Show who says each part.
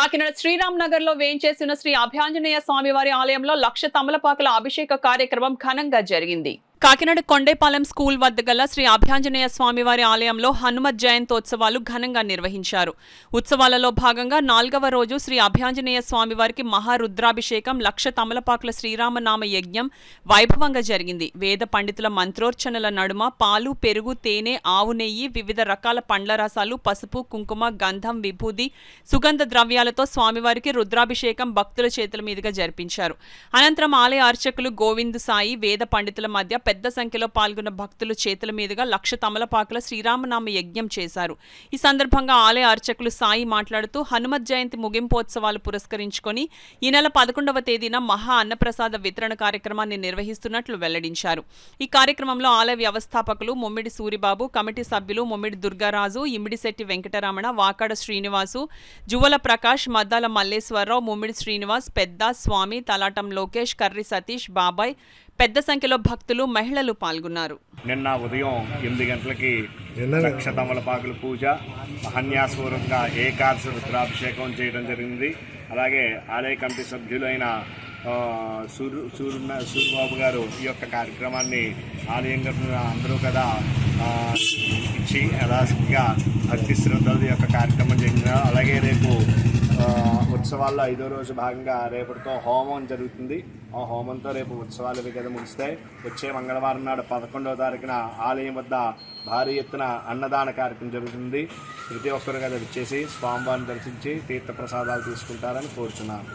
Speaker 1: కాకినాడ శ్రీరామ్ నగర్ లో వేంచేసిన శ్రీ అభయాంజనేయ స్వామివారి ఆలయంలో 1,00,000 తమలపాకుల అభిషేక కార్యక్రమం ఘనంగా జరిగింది. కాకినాడ కొండేపాలెం స్కూల్ వద్ద గల శ్రీ అభయాంజనేయ స్వామివారి ఆలయంలో హనుమత్ జయంతోత్సవాలు ఘనంగా నిర్వహించారు. ఉత్సవాలలో భాగంగా 4వ రోజు శ్రీ అభయాంజనేయ స్వామివారికి మహారుద్రాభిషేకం, 1,00,000 తమలపాకుల శ్రీరామనామ యజ్ఞం వైభవంగా జరిగింది. వేద పండితుల మంత్రోర్చనల నడుమ పాలు, పెరుగు, తేనె, ఆవు నెయ్యి, వివిధ రకాల పండ్ల రసాలు, పసుపు, కుంకుమ, గంధం, విభూది, సుగంధ ద్రవ్యాలతో స్వామివారికి రుద్రాభిషేకం భక్తుల చేతుల మీదుగా జరిపించారు. అనంతరం ఆలయ అర్చకులు గోవిందు సాయి, వేద పండితుల మధ్య పెద్ద సంఖ్యలో పాల్గొన్న భక్తులు చేతుల మీదుగా 1,00,000 తమలపాకుల శ్రీరామనామ యజ్ఞం చేశారు. ఈ సందర్భంగా ఆలయ అర్చకులు సాయి మాట్లాడుతూ హనుమత్ జయంతి ముగింపోత్సవాలు పురస్కరించుకొని ఈ నెల 11వ తేదీన మహా అన్నప్రసాద వితరణ కార్యక్రమాన్ని నిర్వహిస్తున్నట్లు వెల్లడించారు. ఈ కార్యక్రమంలో ఆలయ వ్యవస్థాపకులు ముమ్మిడి సూరిబాబు, కమిటీ సభ్యులు ముమ్మిడి దుర్గారాజు, ఇమిడిశెట్టి వెంకటరమణ, వాకాడ శ్రీనివాసు, జువల ప్రకాష్, మద్దాల మల్లేశ్వరరావు, ముమ్మిడి శ్రీనివాస్, పెద్ద స్వామి, తలాటం లోకేష్, కర్రి సతీష్, బాబాయ్, పెద్ద సంఖ్యలో భక్తులు, మహిళలు పాల్గొన్నారు.
Speaker 2: నిన్న ఉదయం 8 గంటలకి 1,00,000 తమలపాకుల పూజ, మహన్యాసపూర్వకంగా ఏకాదశి రుద్రాభిషేకం చేయడం జరిగింది. అలాగే ఆలయ కమిటీ సభ్యులైన సూరిబాబు గారు ఈ యొక్క కార్యక్రమాన్ని ఆలయంగా అందరూ కదా ఇచ్చి యథాశక్తిగా భక్తి శ్రద్ధలతో ఈ యొక్క కార్యక్రమం జరిగింది. అలాగే రేపు ఉత్సవాల్లో 5వ రోజు భాగంగా రేపటితో హోమం జరుగుతుంది. ఆ హోమంతో రేపు ఉత్సవాలు విగత ముగిస్తాయి. వచ్చే మంగళవారం నాడు 11వ తారీఖున ఆలయం వద్ద భారీ ఎత్తున అన్నదాన కార్యక్రమం జరుగుతుంది. ప్రతి ఒక్కరు కదా వచ్చేసి స్వామివారిని దర్శించి తీర్థప్రసాదాలు తీసుకుంటారని కోరుచున్నాను.